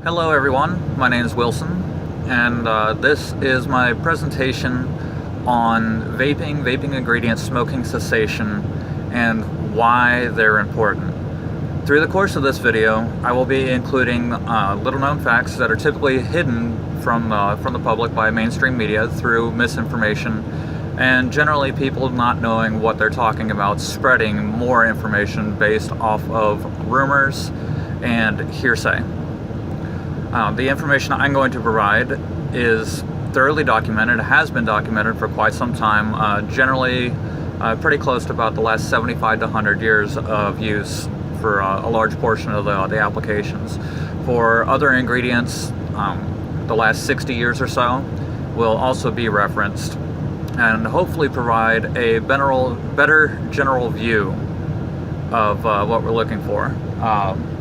Hello everyone, my name is Wilson, and this is my presentation on vaping ingredients, smoking cessation, and why they're important. Through the course of this video, I will be including little known facts that are typically hidden from the public by mainstream media through misinformation, and generally people not knowing what they're talking about, spreading more information based off of rumors and hearsay. The information I'm going to provide is thoroughly documented. It has been documented for quite some time, generally pretty close to about the last 75 to 100 years of use for a large portion of the applications. For other ingredients, the last 60 years or so will also be referenced and hopefully provide a better general view of what we're looking for.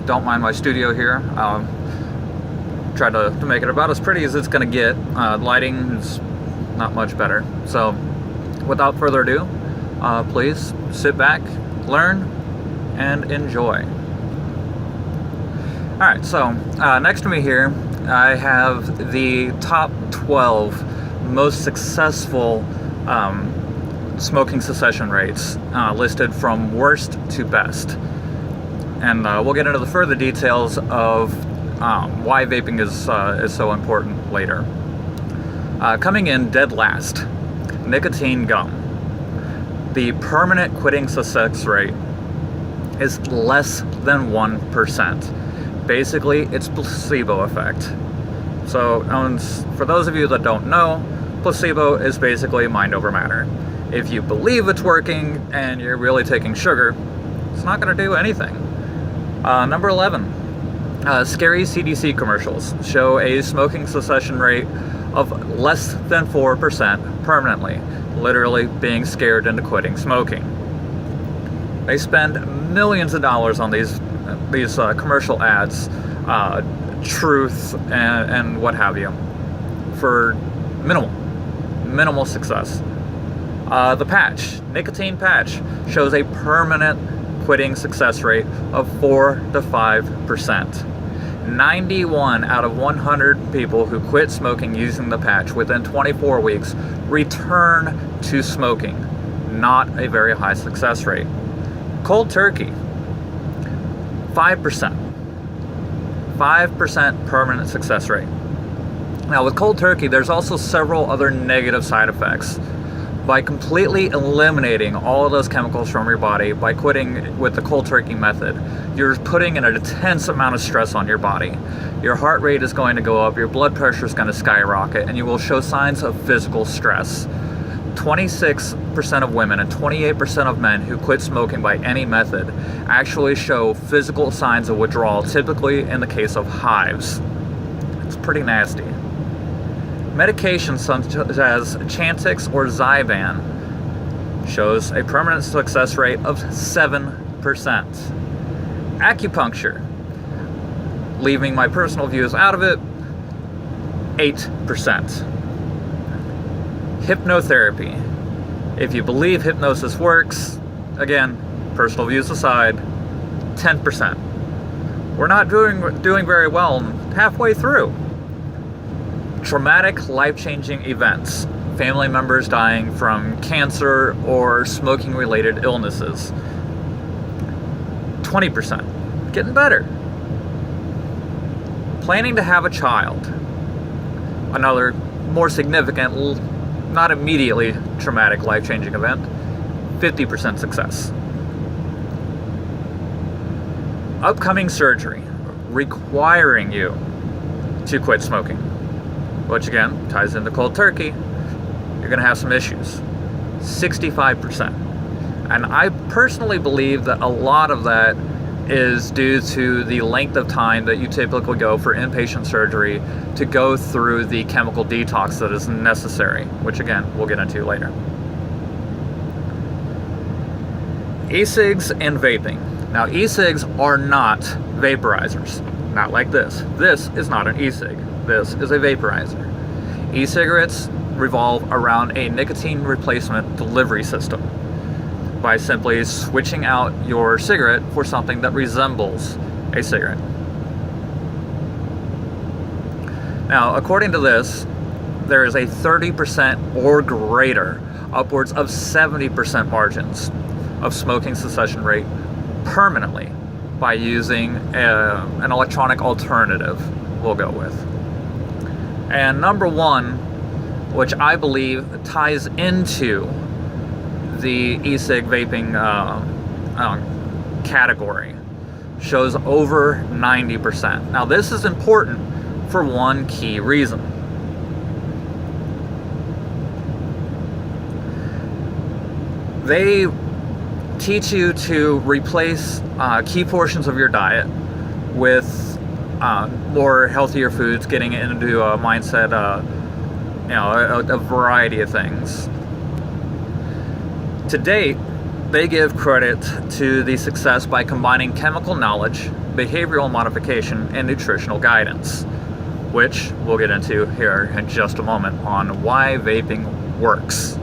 Don't mind my studio here. Try to make it about as pretty as it's going to get. Lighting is not much better. So without further ado, please sit back, learn, and enjoy. Alright, so next to me here I have the top 12 most successful smoking cessation rates listed from worst to best. And we'll get into the further details of why vaping is so important later. Coming in dead last, nicotine gum. The permanent quitting success rate is less than 1%. Basically, it's placebo effect. So, for those of you that don't know, placebo is basically mind over matter. If you believe it's working and you're really taking sugar, it's not going to do anything. Number 11. Scary CDC commercials show a smoking cessation rate of less than 4% permanently, literally being scared into quitting smoking. They spend millions of dollars on these commercial ads, truth and what have you, for minimal success. The patch, nicotine patch, shows a permanent quitting success rate of 4 to 5%. 91 out of 100 people who quit smoking using the patch within 24 weeks return to smoking. Not a very high success rate. Cold turkey, 5%. 5% permanent success rate. Now with cold turkey, there's also several other negative side effects. By completely eliminating all of those chemicals from your body, by quitting with the cold turkey method, you're putting an intense amount of stress on your body. Your heart rate is going to go up, your blood pressure is going to skyrocket, and you will show signs of physical stress. 26% of women and 28% of men who quit smoking by any method actually show physical signs of withdrawal, typically in the case of hives. It's pretty nasty. Medications such as Chantix or Zyban shows a permanent success rate of 7%. Acupuncture, leaving my personal views out of it, 8%. Hypnotherapy, if you believe hypnosis works, again, personal views aside, 10%. We're not doing very well halfway through. Traumatic, life-changing events. Family members dying from cancer or smoking-related illnesses. 20%. Getting better. Planning to have a child. Another more significant, not immediately traumatic, life-changing event. 50% success. Upcoming surgery requiring you to quit smoking, which again ties into cold turkey. You're going to have some issues. 65%. And I personally believe that a lot of that is due to the length of time that you typically go for inpatient surgery to go through the chemical detox that is necessary, which again we'll get into later. E-cigs and vaping. Now e-cigs are not vaporizers. Not like this. This is not an e-cig. This is a vaporizer. E-cigarettes revolve around a nicotine replacement delivery system by simply switching out your cigarette for something that resembles a cigarette. Now, according to this, there is a 30% or greater, upwards of 70% margins of smoking cessation rate permanently by using an electronic alternative, we'll go with. And number one, which I believe ties into the e-cig vaping category, shows over 90%. Now, this is important for one key reason. They teach you to replace key portions of your diet with more healthier foods, getting into a mindset, a variety of things. To date, they give credit to the success by combining chemical knowledge, behavioral modification, and nutritional guidance, which we'll get into here in just a moment on why vaping works.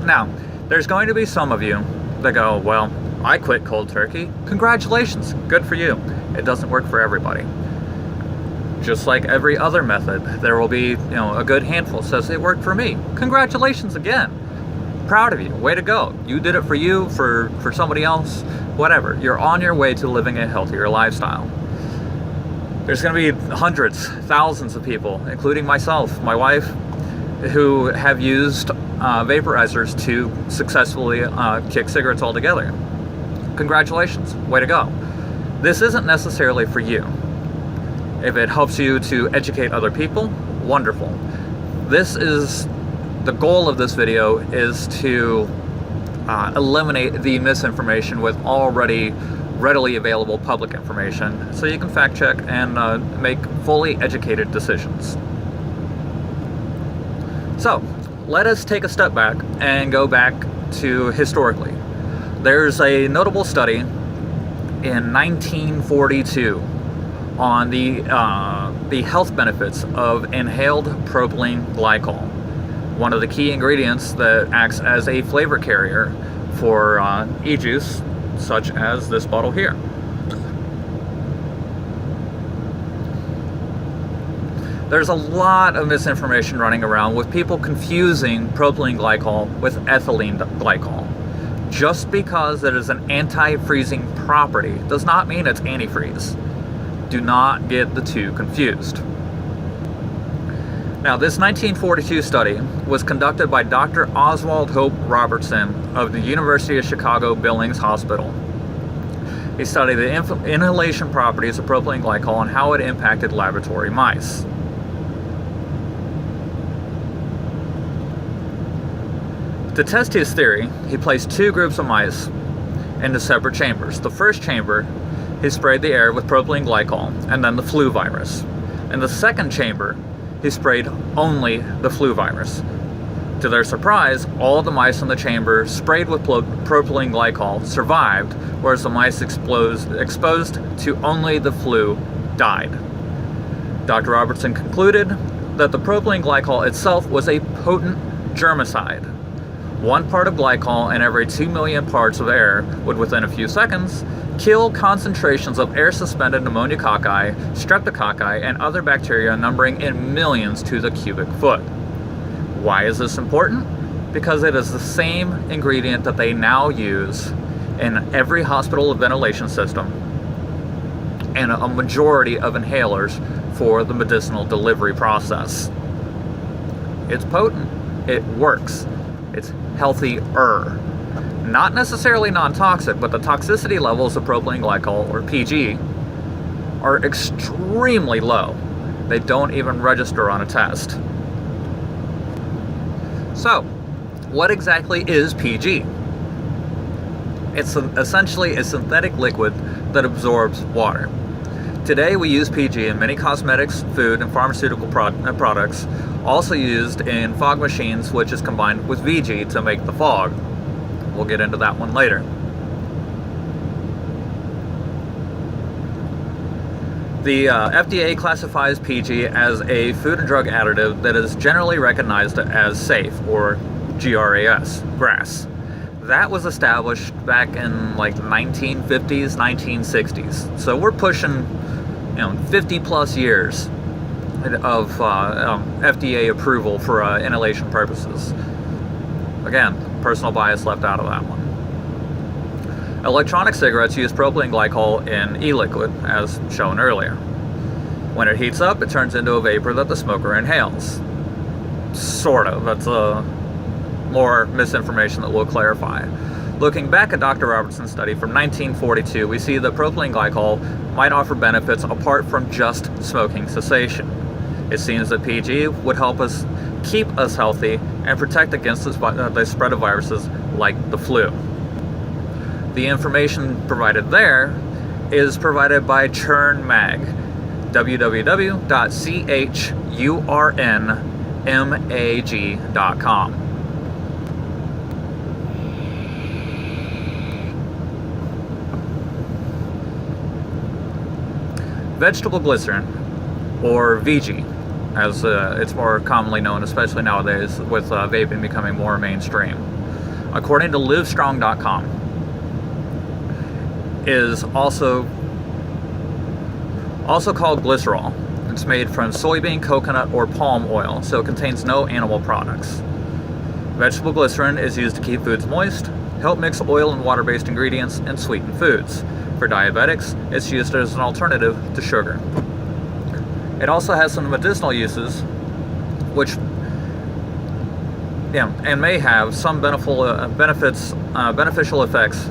Now, there's going to be some of you that go, well, I quit cold turkey. Congratulations, good for you. It doesn't work for everybody. Just like every other method, there will be, a good handful says it worked for me. Congratulations again. Proud of you. Way to go. You did it for you, for somebody else, whatever. You're on your way to living a healthier lifestyle. There's going to be hundreds, thousands of people, including myself, my wife, who have used vaporizers to successfully kick cigarettes altogether. Congratulations. Way to go. This isn't necessarily for you. If it helps you to educate other people, wonderful. This is the goal of this video, is to eliminate the misinformation with already readily available public information, so you can fact check and make fully educated decisions. So, let us take a step back and go back to historically. There's a notable study in 1942 on the health benefits of inhaled propylene glycol, one of the key ingredients that acts as a flavor carrier for e-juice, such as this bottle here. There's a lot of misinformation running around with people confusing propylene glycol with ethylene glycol. Just because it is an anti-freezing property does not mean it's antifreeze. Do not get the two confused. Now, this 1942 study was conducted by Dr. Oswald Hope Robertson of the University of Chicago Billings Hospital. He studied the inhalation properties of propylene glycol and how it impacted laboratory mice. To test his theory, he placed two groups of mice into separate chambers. The first chamber, he sprayed the air with propylene glycol and then the flu virus. In the second chamber, he sprayed only the flu virus. To their surprise, all the mice in the chamber sprayed with propylene glycol survived, whereas the mice exposed to only the flu died. Dr. Robertson concluded that the propylene glycol itself was a potent germicide. 1 part of glycol in every 2 million parts of air would, within a few seconds, kill concentrations of air-suspended pneumococci, streptococci, and other bacteria numbering in millions to the cubic foot. Why is this important? Because it is the same ingredient that they now use in every hospital ventilation system and a majority of inhalers for the medicinal delivery process. It's potent. It works. It's healthier. Not necessarily non-toxic, but the toxicity levels of propylene glycol, or PG, are extremely low. They don't even register on a test. So, what exactly is PG? It's essentially a synthetic liquid that absorbs water. Today we use PG in many cosmetics, food, and pharmaceutical products, also used in fog machines, which is combined with VG to make the fog. We'll get into that one later. The FDA classifies PG as a food and drug additive that is generally recognized as safe, or GRAS, GRAS. That was established back in like the 1950s, 1960s. So we're pushing, 50 plus years of FDA approval for inhalation purposes. Again, personal bias left out of that one. Electronic cigarettes use propylene glycol in e-liquid, as shown earlier. When it heats up, it turns into a vapor that the smoker inhales. Sort of. That's more misinformation that we'll clarify. Looking back at Dr. Robertson's study from 1942, we see that propylene glycol might offer benefits apart from just smoking cessation. It seems that PG would help us keep us healthy and protect against the spread of viruses like the flu. The information provided there is provided by Churn Mag, www.churnmag.com. Vegetable glycerin, or VG, as it's more commonly known, especially nowadays with vaping becoming more mainstream. According to livestrong.com, is also called glycerol. It's made from soybean, coconut, or palm oil, so it contains no animal products. Vegetable glycerin is used to keep foods moist, help mix oil and water-based ingredients, and sweeten foods. For diabetics, it's used as an alternative to sugar. It also has some medicinal uses, which and may have some beneficial effects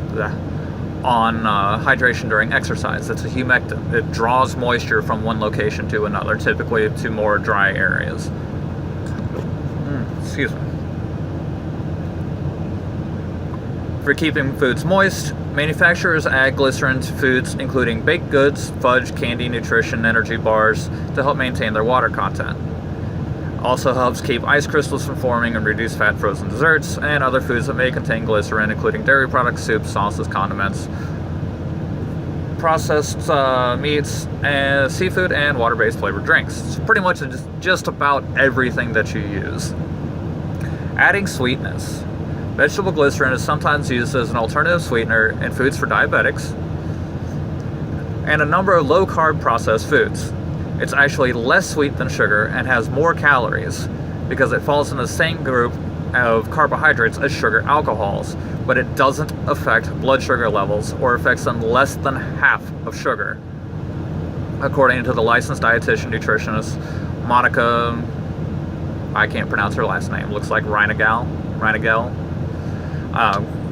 on hydration during exercise. It's a humectant. It draws moisture from one location to another, typically to more dry areas. Excuse me. For keeping foods moist, manufacturers add glycerin to foods including baked goods, fudge, candy, nutrition, energy bars to help maintain their water content. Also helps keep ice crystals from forming and reduce fat frozen desserts and other foods that may contain glycerin, including dairy products, soups, sauces, condiments, processed meats, and seafood, and water-based flavored drinks. It's pretty much just about everything that you use. Adding sweetness. Vegetable glycerin is sometimes used as an alternative sweetener in foods for diabetics and a number of low-carb processed foods. It's actually less sweet than sugar and has more calories because it falls in the same group of carbohydrates as sugar alcohols, but it doesn't affect blood sugar levels or affects them less than half of sugar, according to the licensed dietitian nutritionist Monica, I can't pronounce her last name, looks like Reinagel.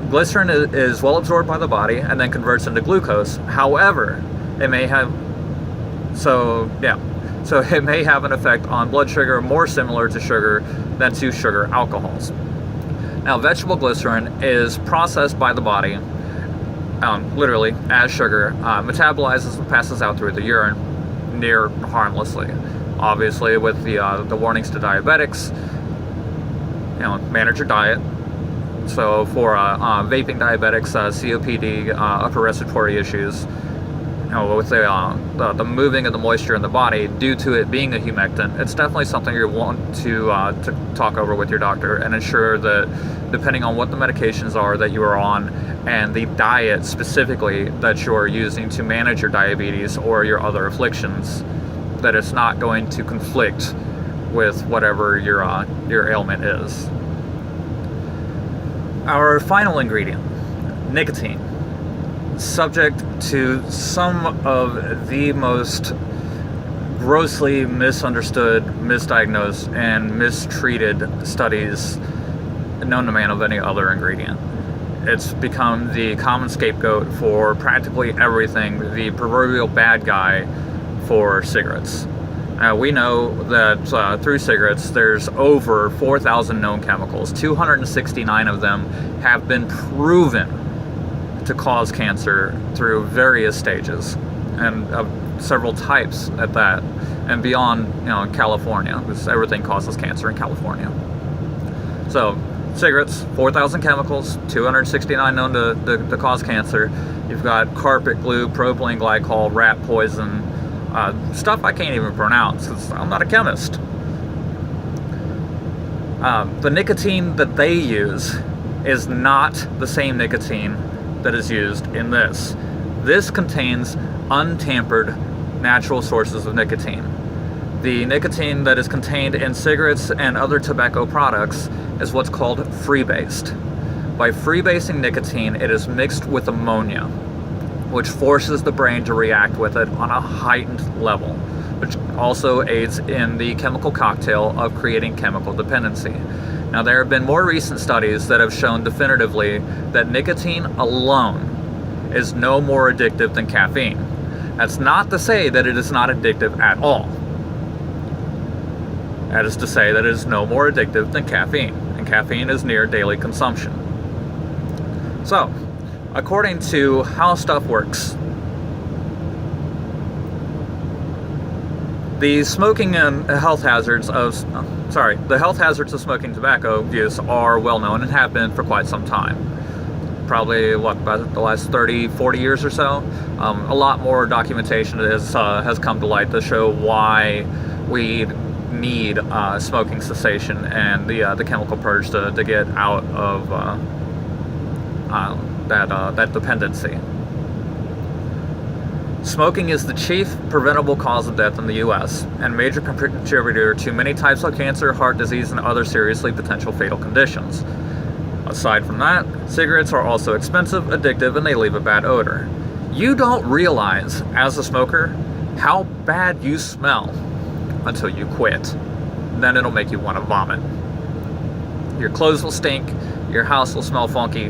Glycerin is well absorbed by the body and then converts into glucose. However, it may have an effect on blood sugar more similar to sugar than to sugar alcohols. Now, vegetable glycerin is processed by the body, literally as sugar, metabolizes and passes out through the urine near harmlessly. Obviously, with the warnings to diabetics, manage your diet. So for vaping diabetics, COPD, upper respiratory issues, with the moving of the moisture in the body due to it being a humectant, it's definitely something you want to talk over with your doctor and ensure that, depending on what the medications are that you are on and the diet specifically that you are using to manage your diabetes or your other afflictions, that it's not going to conflict with whatever your ailment is. Our final ingredient, nicotine. Subject to some of the most grossly misunderstood, misdiagnosed, and mistreated studies known to man of any other ingredient. It's become the common scapegoat for practically everything, the proverbial bad guy for cigarettes. We know that through cigarettes there's over 4,000 known chemicals. 269 of them have been proven to cause cancer through various stages and several types at that, and beyond, California, because everything causes cancer in California. So cigarettes, 4,000 chemicals, 269 known to cause cancer. You've got carpet glue, propylene glycol, rat poison, stuff I can't even pronounce because I'm not a chemist. The nicotine that they use is not the same nicotine that is used in this. This contains untampered natural sources of nicotine. The nicotine that is contained in cigarettes and other tobacco products is what's called freebased. By freebasing nicotine, it is mixed with ammonia, which forces the brain to react with it on a heightened level, which also aids in the chemical cocktail of creating chemical dependency. Now, there have been more recent studies that have shown definitively that nicotine alone is no more addictive than caffeine. That's not to say that it is not addictive at all. That is to say that it is no more addictive than caffeine, and caffeine is near daily consumption. So, according to how stuff works, the smoking and health hazards of smoking tobacco use are well known and have been for quite some time. Probably, about the last 30, 40 years or so. A lot more documentation has come to light to show why we need smoking cessation and the chemical purge to get out of that dependency. Smoking is the chief preventable cause of death in the U.S. and major contributor to many types of cancer, heart disease, and other seriously potential fatal conditions. Aside from that, cigarettes are also expensive, addictive, and they leave a bad odor. You don't realize, as a smoker, how bad you smell until you quit. Then it'll make you want to vomit. Your clothes will stink, your house will smell funky,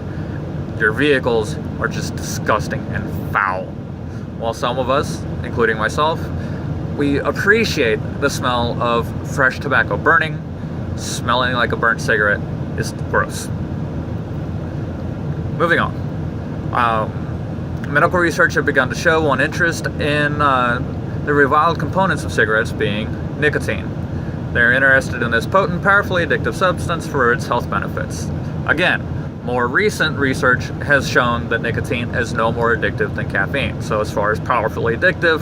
your vehicles are just disgusting and foul. While some of us, including myself, we appreciate the smell of fresh tobacco burning, smelling like a burnt cigarette is gross. Moving on. Medical research has begun to show one interest in the reviled components of cigarettes being nicotine. They're interested in this potent, powerfully addictive substance for its health benefits. Again, more recent research has shown that nicotine is no more addictive than caffeine. So as far as powerfully addictive,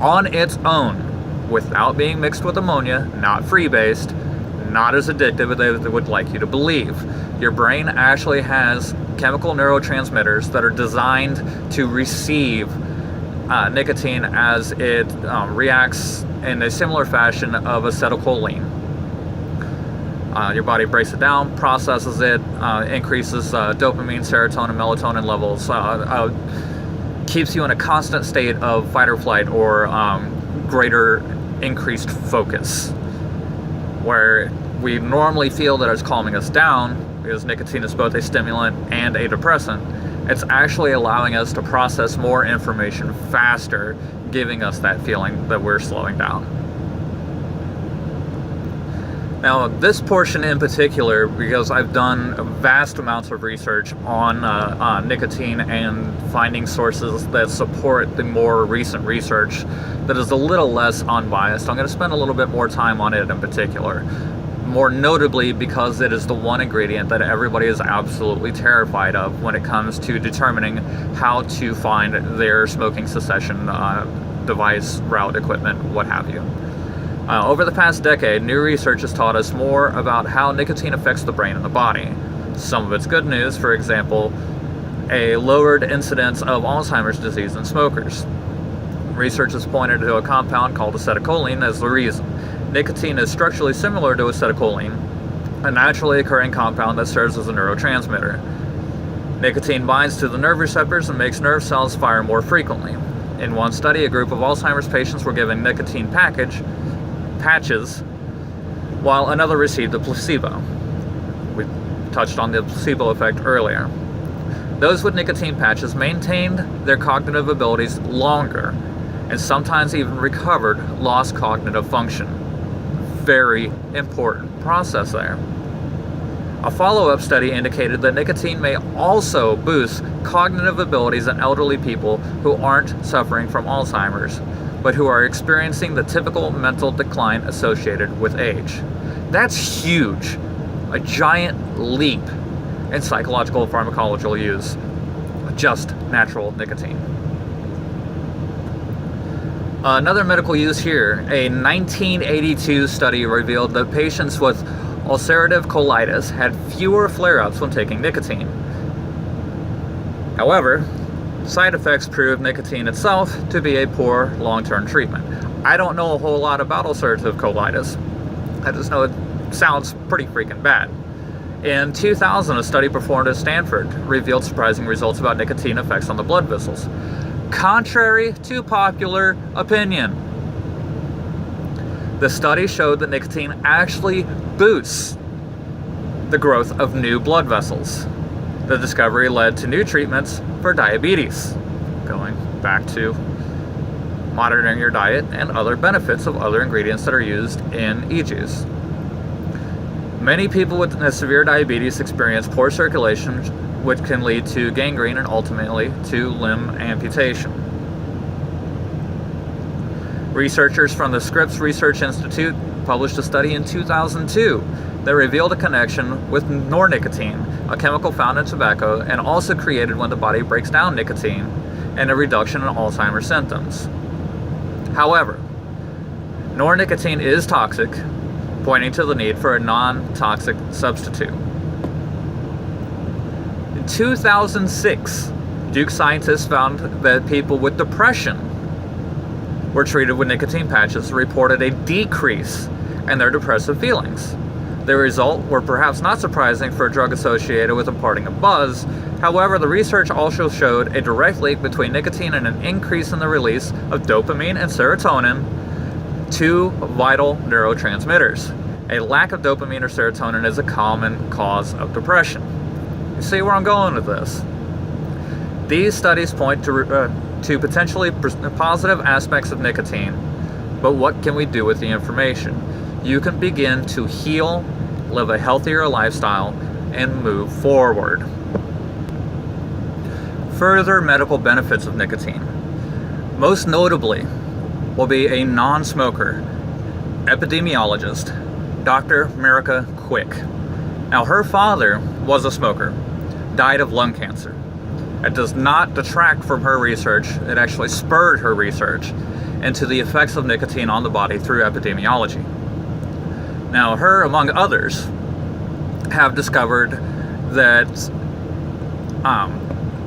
on its own, without being mixed with ammonia, not freebased, not as addictive as they would like you to believe. Your brain actually has chemical neurotransmitters that are designed to receive nicotine as it reacts in a similar fashion of acetylcholine. Your body breaks it down, processes it, increases dopamine, serotonin, melatonin levels, keeps you in a constant state of fight or flight or greater increased focus. Where we normally feel that it's calming us down, because nicotine is both a stimulant and a depressant, it's actually allowing us to process more information faster, giving us that feeling that we're slowing down. Now, this portion in particular, because I've done vast amounts of research on nicotine and finding sources that support the more recent research that is a little less unbiased, I'm going to spend a little bit more time on it in particular. More notably because it is the one ingredient that everybody is absolutely terrified of when it comes to determining how to find their smoking cessation device, route, equipment, what have you. Over the past decade, new research has taught us more about how nicotine affects the brain and the body. Some of its good news, for example, a lowered incidence of Alzheimer's disease in smokers. Research has pointed to a compound called acetylcholine as the reason. Nicotine is structurally similar to acetylcholine, a naturally occurring compound that serves as a neurotransmitter. Nicotine binds to the nerve receptors and makes nerve cells fire more frequently. In one study, a group of Alzheimer's patients were given nicotine patches, while another received a placebo. We touched on the placebo effect earlier. Those with nicotine patches maintained their cognitive abilities longer and sometimes even recovered lost cognitive function. Very important process there. A follow-up study indicated that nicotine may also boost cognitive abilities in elderly people who aren't suffering from Alzheimer's, but who are experiencing the typical mental decline associated with age. That's huge. A giant leap in psychological pharmacological use of just natural nicotine. Another medical use here, a 1982 study revealed that patients with ulcerative colitis had fewer flare-ups when taking nicotine. However, Side effects prove nicotine itself to be a poor long-term treatment. I don't know a whole lot about ulcerative colitis. I just know it sounds pretty freaking bad. In 2000, a study performed at Stanford revealed surprising results about nicotine effects on the blood vessels, contrary to popular opinion. The study showed that nicotine actually boosts the growth of new blood vessels. The discovery led to new treatments for diabetes, going back to monitoring your diet and other benefits of other ingredients that are used in e-juice. Many people with severe diabetes experience poor circulation, which can lead to gangrene and ultimately to limb amputation. Researchers from the Scripps Research Institute published a study in 2002 that revealed a connection with nornicotine, a chemical found in tobacco and also created when the body breaks down nicotine, and a reduction in Alzheimer's symptoms. However, nornicotine is toxic, pointing to the need for a non-toxic substitute. In 2006, Duke scientists found that people with depression were treated with nicotine patches reported a decrease in their depressive feelings. The result were perhaps not surprising for a drug associated with imparting a buzz. However, the research also showed a direct link between nicotine and an increase in the release of dopamine and serotonin, two vital neurotransmitters. A lack of dopamine or serotonin is a common cause of depression. You see where I'm going with this? These studies point to potentially positive aspects of nicotine, but what can we do with the information? You can begin to heal, live a healthier lifestyle, and move forward. Further medical benefits of nicotine. Most notably will be a non-smoker epidemiologist, Dr. Mirica Quick. Now, her father was a smoker, died of lung cancer. It does not detract from her research. It actually spurred her research into the effects of nicotine on the body through epidemiology. Now, her, among others, have discovered that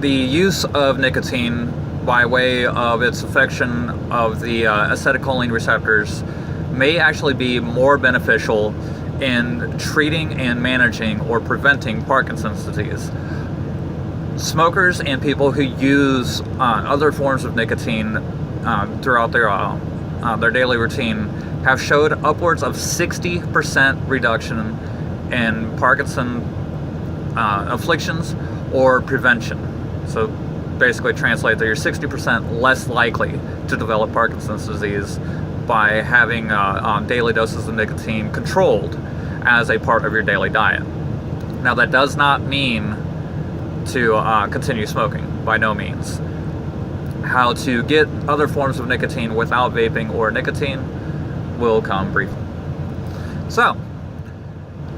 the use of nicotine by way of its affection of the acetylcholine receptors may actually be more beneficial in treating and managing or preventing Parkinson's disease. Smokers and people who use other forms of nicotine throughout their daily routine have showed upwards of 60% reduction in Parkinson afflictions or prevention. So basically translate that you're 60% less likely to develop Parkinson's disease by having daily doses of nicotine controlled as a part of your daily diet. Now, that does not mean to continue smoking, by no means. How to get other forms of nicotine without vaping or nicotine will come briefly. So,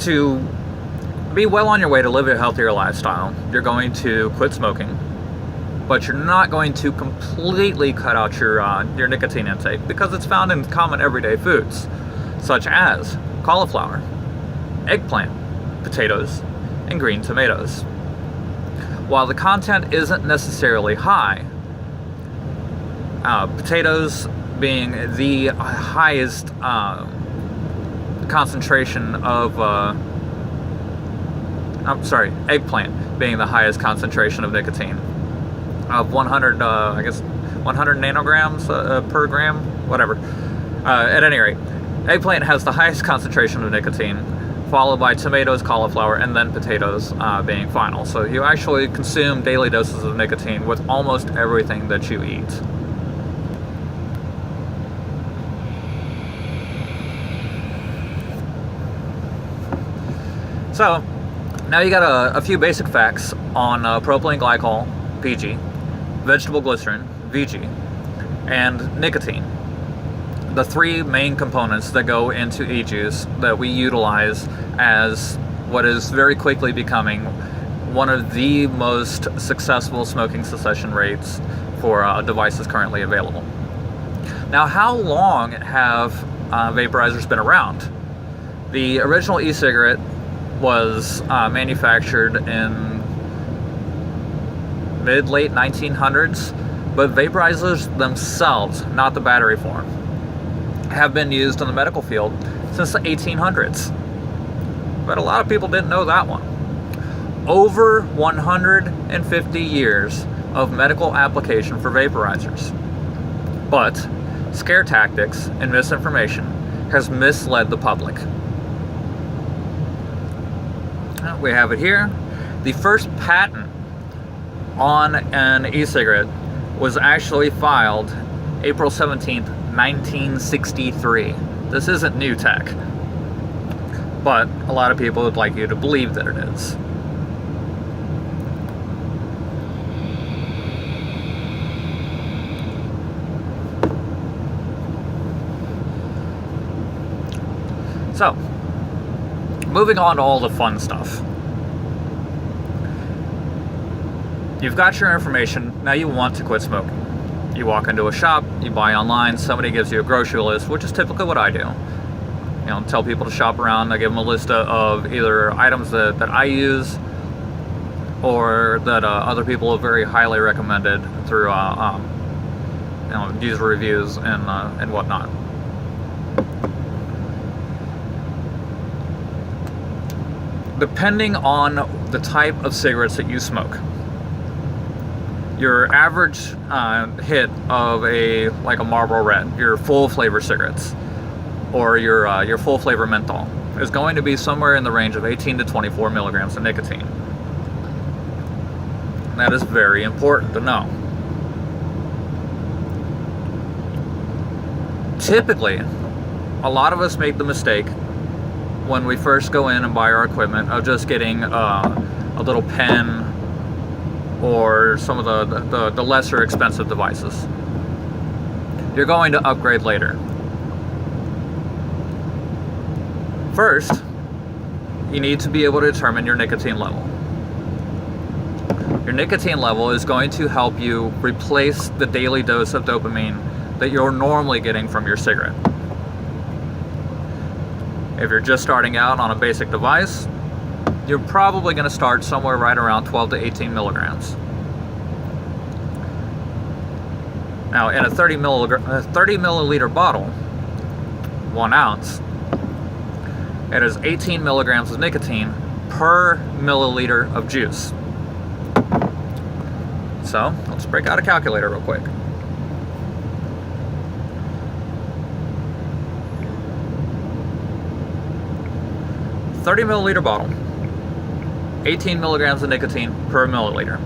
to be well on your way to live a healthier lifestyle, you're going to quit smoking, but you're not going to completely cut out your nicotine intake because it's found in common everyday foods, such as cauliflower, eggplant, potatoes, and green tomatoes. While the content isn't necessarily high, potatoes being the highest concentration of, eggplant being the highest concentration of nicotine, of 100 nanograms per gram, whatever. At any rate, eggplant has the highest concentration of nicotine, followed by tomatoes, cauliflower, and then potatoes being final. So you actually consume daily doses of nicotine with almost everything that you eat. So, now you got a few basic facts on propylene glycol, PG, vegetable glycerin, VG, and nicotine. The three main components that go into e-juice that we utilize as what is very quickly becoming one of the most successful smoking cessation rates for devices currently available. Now, how long have vaporizers been around? The original e-cigarette was manufactured in mid-late 1900s, but vaporizers themselves, not the battery form, have been used in the medical field since the 1800s. But a lot of people didn't know that one. Over 150 years of medical application for vaporizers. But scare tactics and misinformation has misled the public. We have it here. The first patent on an e-cigarette was actually filed April 17th, 1963. This isn't new tech, but a lot of people would like you to believe that it is. So, moving on to all the fun stuff. You've got your information, now you want to quit smoking. You walk into a shop, you buy online, somebody gives you a grocery list, which is typically what I do. You know, tell people to shop around, I give them a list of either items that I use or that other people have very highly recommended through user reviews and whatnot. Depending on the type of cigarettes that you smoke, your average hit of a Marlboro Red, your full flavor cigarettes, or your full flavor menthol, is going to be somewhere in the range of 18 to 24 milligrams of nicotine. And that is very important to know. Typically, a lot of us make the mistake when we first go in and buy our equipment of just getting a little pen or some of the lesser expensive devices. You're going to upgrade later. First, you need to be able to determine your nicotine level. Your nicotine level is going to help you replace the daily dose of dopamine that you're normally getting from your cigarette. If you're just starting out on a basic device, you're probably going to start somewhere right around 12 to 18 milligrams. Now, in a 30 milliliter bottle, 1 ounce, it is 18 milligrams of nicotine per milliliter of juice. So, let's break out a calculator real quick. A 30 milliliter bottle, 18 milligrams of nicotine per milliliter,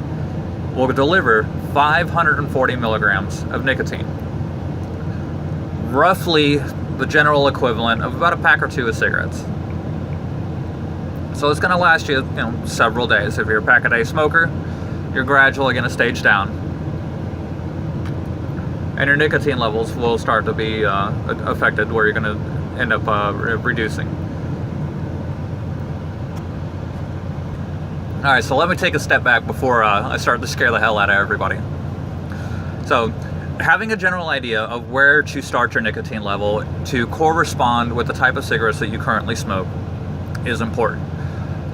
will deliver 540 milligrams of nicotine. Roughly the general equivalent of about a pack or two of cigarettes. So it's going to last you, several days. If you're a pack-a-day smoker, you're gradually going to stage down. And your nicotine levels will start to be affected, where you're going to end up reducing. Alright, so let me take a step back before I start to scare the hell out of everybody. So, having a general idea of where to start your nicotine level to correspond with the type of cigarettes that you currently smoke is important.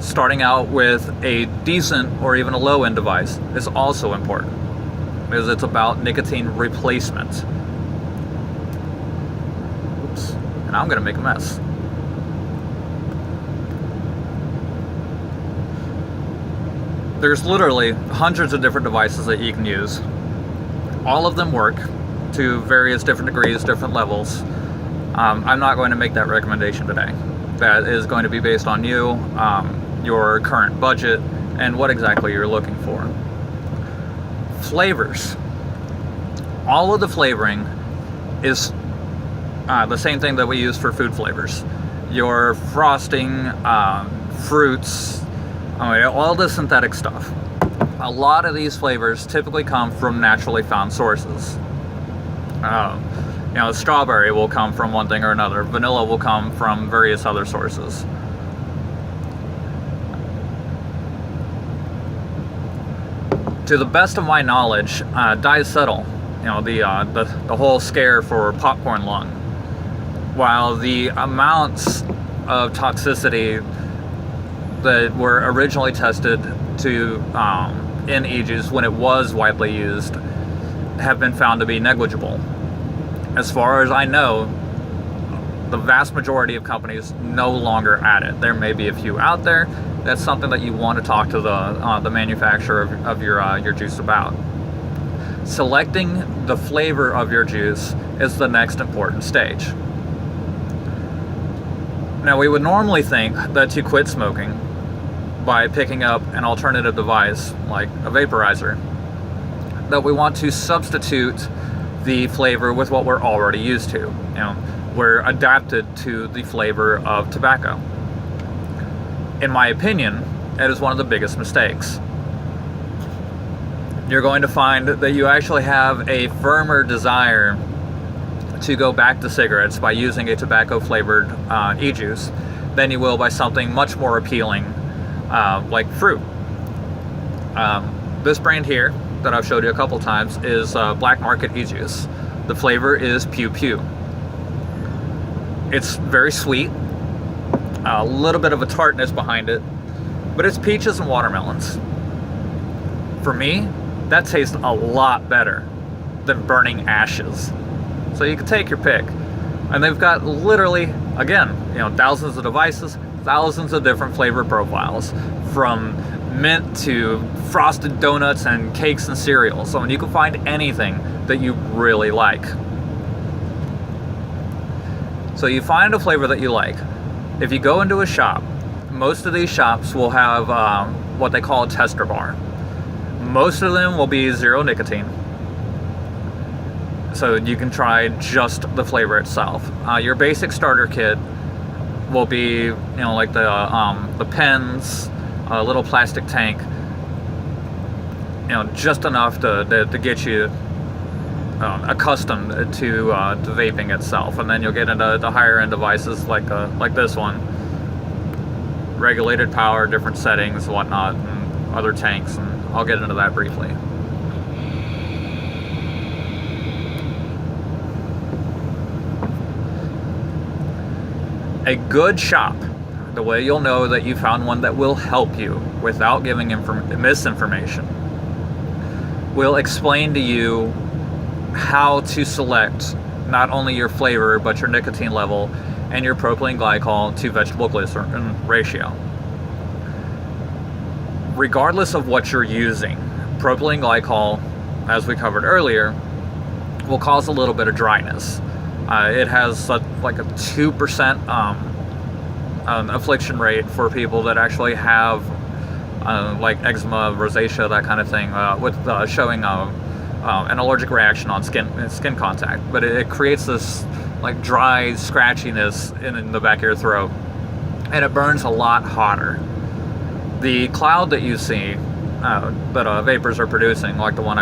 Starting out with a decent or even a low-end device is also important, because it's about nicotine replacement. Oops, and I'm going to make a mess. There's literally hundreds of different devices that you can use. All of them work to various different degrees, different levels. I'm not going to make that recommendation today. That is going to be based on you, your current budget, and what exactly you're looking for. Flavors. All of the flavoring is the same thing that we use for food flavors. Your frosting, fruits, all the synthetic stuff. A lot of these flavors typically come from naturally found sources. Strawberry will come from one thing or another. Vanilla will come from various other sources. To the best of my knowledge, diacetyl, the whole scare for popcorn lung, while the amounts of toxicity that were originally tested to in e-juice when it was widely used have been found to be negligible. As far as I know, the vast majority of companies no longer add it. There may be a few out there. That's something that you want to talk to the manufacturer of your juice about. Selecting the flavor of your juice is the next important stage. Now, we would normally think that to quit smoking by picking up an alternative device like a vaporizer, that we want to substitute the flavor with what we're already used to. You know, we're adapted to the flavor of tobacco. In my opinion, it is one of the biggest mistakes. You're going to find that you actually have a firmer desire to go back to cigarettes by using a tobacco flavored e-juice than you will by something much more appealing like fruit. This brand here that I've showed you a couple times is Black Market e-juice. The flavor is Pew Pew. It's very sweet, a little bit of a tartness behind it, but it's peaches and watermelons. For me, that tastes a lot better than burning ashes. So you can take your pick. And they've got literally, again, thousands of devices, thousands of different flavor profiles, from mint to frosted donuts and cakes and cereals. So you can find anything that you really like. So you find a flavor that you like. If you go into a shop, most of these shops will have what they call a tester bar. Most of them will be zero nicotine, so you can try just the flavor itself. Your basic starter kit will be, like the pens, a little plastic tank, just enough to get you accustomed to vaping itself, and then you'll get into the higher end devices like this one, regulated power, different settings, whatnot, and other tanks, and I'll get into that briefly. A good shop, the way you'll know that you found one that will help you without giving misinformation, will explain to you how to select not only your flavor but your nicotine level and your propylene glycol to vegetable glycerin ratio. Regardless of what you're using, propylene glycol, as we covered earlier, will cause a little bit of dryness. It has like a 2% affliction rate for people that actually have like eczema, rosacea, that kind of thing, with showing an allergic reaction on skin contact. But it creates this like dry scratchiness in the back of your throat, and it burns a lot hotter. The cloud that you see that vapors are producing, like the one I